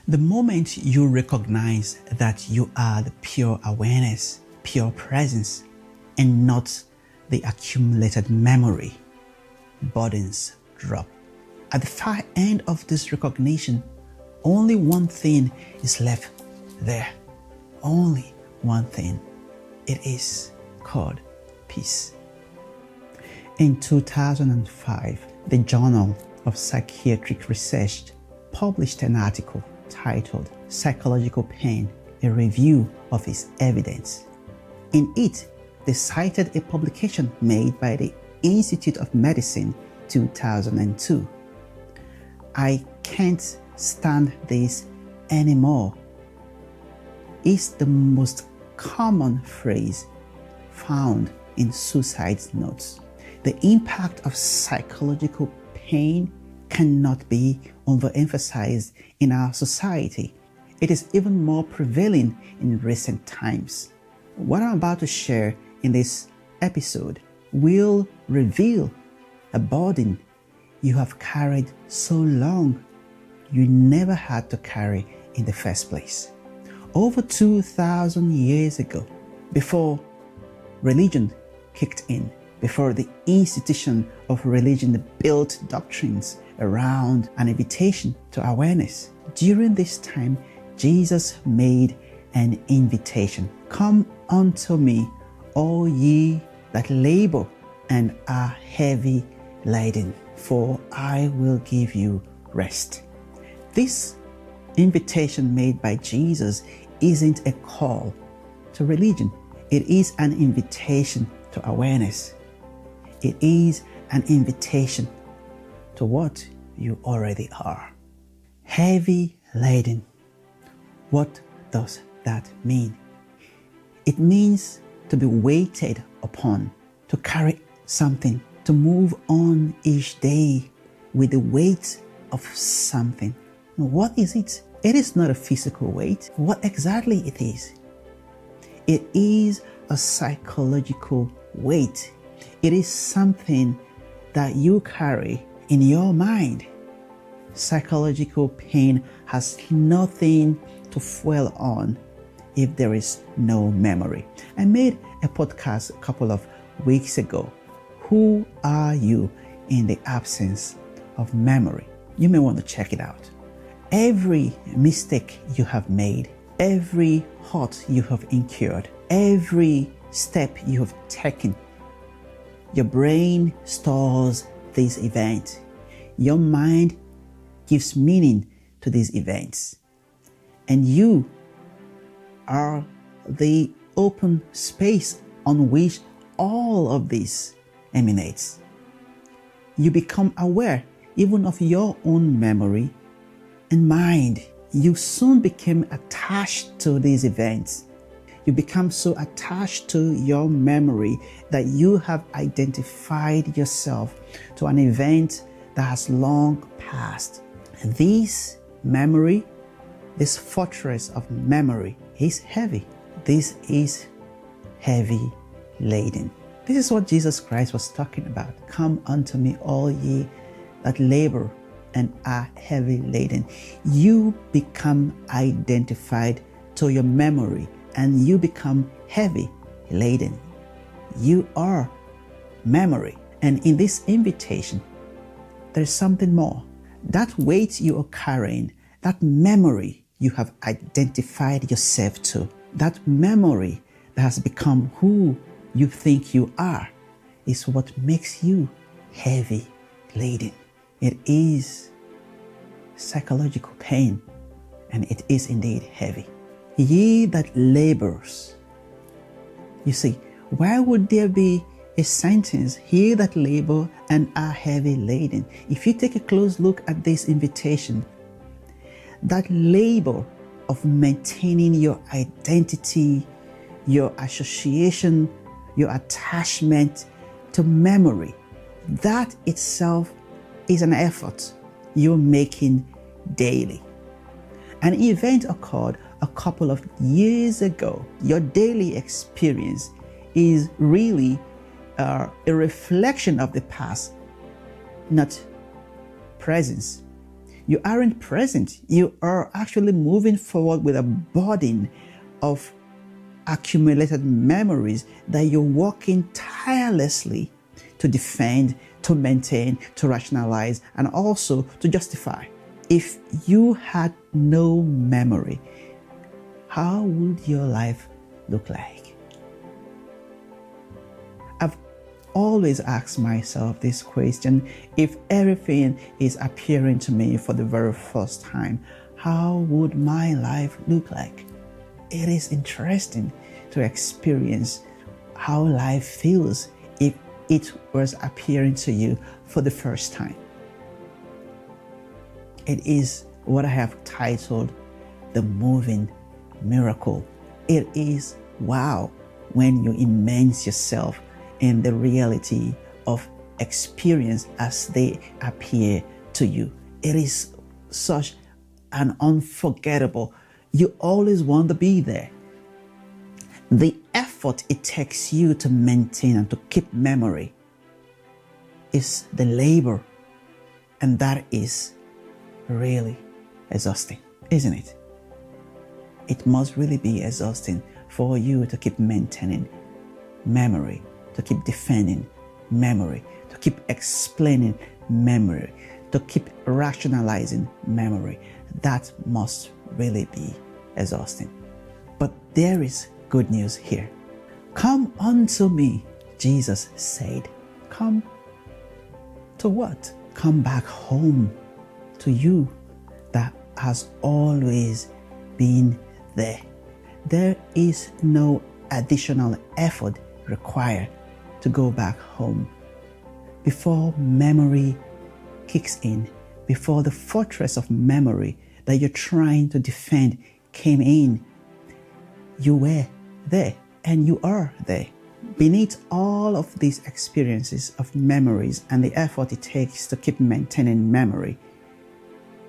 The moment you recognize that you are the pure awareness, pure presence, and not the accumulated memory, burdens drop. At the far end of this recognition, only one thing is left there. Only one thing. It is called peace. In 2005, the Journal of Psychiatric Research published an article titled Psychological Pain, a Review of Its Evidence. In it, they cited a publication made by the Institute of Medicine 2002. "I can't stand this anymore" is the most common phrase found in suicide notes. The impact of psychological pain cannot be overemphasized in our society. It is even more prevalent in recent times. What I'm about to share in this episode will reveal a burden you have carried so long you never had to carry in the first place. Over 2,000 years ago, before religion kicked in, before the institution of religion built doctrines around an invitation to awareness, during this time, Jesus made an invitation. "Come unto me, all ye that labor and are heavy laden, for I will give you rest." This invitation made by Jesus isn't a call to religion. It is an invitation to awareness. It is an invitation to what you already are. Heavy laden. What does that mean? It means to be weighted upon, to carry something, to move on each day with the weight of something. What is it? It is not a physical weight. What exactly it is? It is a psychological weight. It is something that you carry in your mind. Psychological pain has nothing to dwell on if there is no memory. I made a podcast a couple of weeks ago. Who are you in the absence of memory? You may want to check it out. Every mistake you have made, every hurt you have incurred, every step you have taken, your brain stores these events. Your mind gives meaning to these events. And you are the open space on which all of this emanates. You become aware even of your own memory and mind. You soon became attached to these events. You become so attached to your memory that you have identified yourself to an event that has long passed. This memory, this fortress of memory, is heavy. This is heavy laden. This is what Jesus Christ was talking about. "Come unto me, all ye that labor and are heavy laden." You become identified to your memory and you become heavy laden. You are memory. And in this invitation, there's something more. That weight you are carrying, that memory you have identified yourself to, that memory that has become who you think you are, is what makes you heavy laden. It is psychological pain, and it is indeed heavy. Ye that labors. You see, why would there be a sentence, "Ye that labor and are heavy laden"? If you take a close look at this invitation, that labor of maintaining your identity, your association, your attachment to memory, that itself is an effort you're making daily. An event occurred a couple of years ago. Your daily experience is really a reflection of the past, not presence. You aren't present. You are actually moving forward with a burden of accumulated memories that you're working tirelessly to defend, to maintain, to rationalize, and also to justify. If you had no memory, how would your life look like? I've always asked myself this question: if everything is appearing to me for the very first time, how would my life look like? It is interesting to experience how life feels if it was appearing to you for the first time. It is what I have titled the moving miracle. It is wow when you immerse yourself in the reality of experience as they appear to you. It is such an unforgettable. You always want to be there. The effort it takes you to maintain and to keep memory is the labor, and that is really exhausting, isn't it? It must really be exhausting for you to keep maintaining memory, to keep defending memory, to keep explaining memory, to keep rationalizing memory. That must really be exhausting. But there is good news here. Come unto me, Jesus said. Come to what? Come back home to you that has always been there. There is no additional effort required to go back home. Before memory kicks in, before the fortress of memory that you're trying to defend came in, you were there and you are there. Beneath all of these experiences of memories and the effort it takes to keep maintaining memory,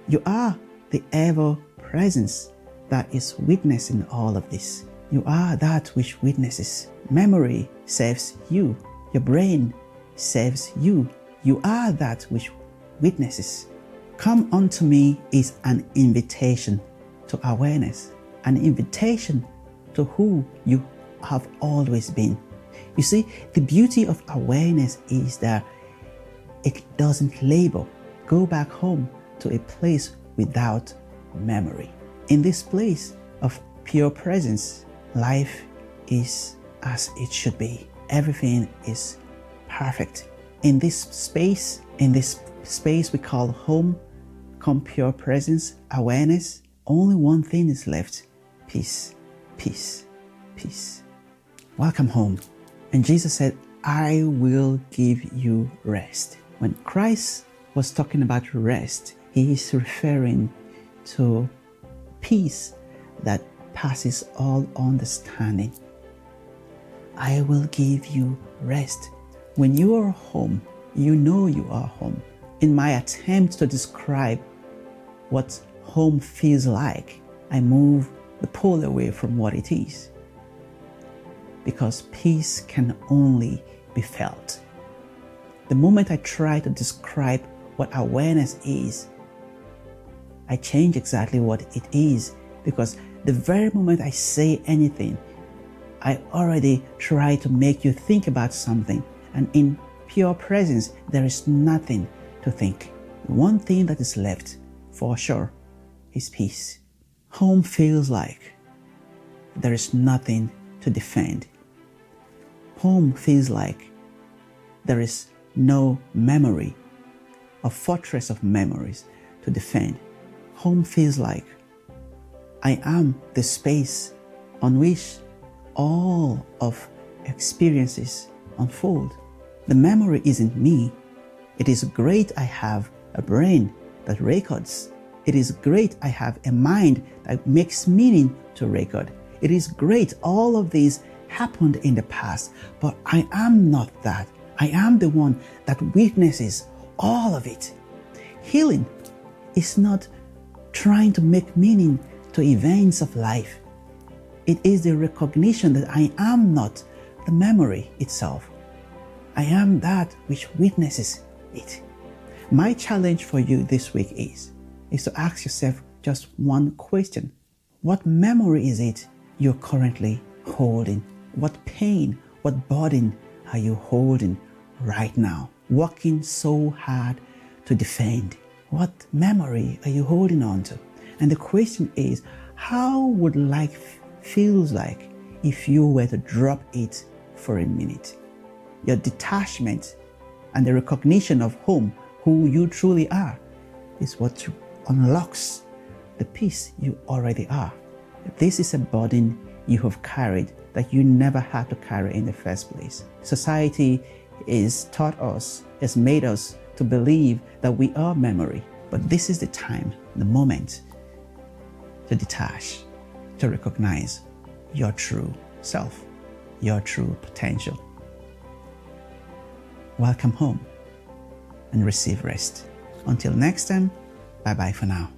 you are the ever presence that is witnessing all of this. You are that which witnesses. Memory saves you. Your brain saves you. You are that which witnesses. Come unto me is an invitation to awareness, an invitation to who you have always been. You see, the beauty of awareness is that it doesn't label. Go back home to a place without memory. In this place of pure presence, life is as it should be. Everything is perfect. In this space we call home, come pure presence, awareness, only one thing is left: peace, peace, peace. Welcome home. And Jesus said, I will give you rest. When Christ was talking about rest, he is referring to peace that passes all understanding. I will give you rest. When you are home, you know you are home. In my attempt to describe what home feels like, I move the pole away from what it is, because peace can only be felt. The moment I try to describe what awareness is, I change exactly what it is, because the very moment I say anything, I already try to make you think about something, and in pure presence, there is nothing to think. The one thing that is left, for sure, is peace. Home feels like there is nothing to defend. Home feels like there is no memory, a fortress of memories to defend. Home feels like I am the space on which all of experiences unfold. The memory isn't me. It is great I have a brain that records. It is great I have a mind that makes meaning to record. It is great all of these happened in the past, but I am not that. I am the one that witnesses all of it. Healing is not trying to make meaning to events of life. It is the recognition that I am not the memory itself. I am that which witnesses it. My challenge for you this week is is to ask yourself just one question. What memory is it you're currently holding? What pain, what burden are you holding right now? Working so hard to defend. What memory are you holding on to? And the question is, how would life feels like if you were to drop it for a minute? Your detachment and the recognition of who you truly are is what unlocks the peace you already are. This is a burden you have carried that you never had to carry in the first place. Society has made us to believe that we are memory. But this is the time, the moment to detach, to recognize your true self, your true potential. Welcome home and receive rest. Until next time, bye-bye for now.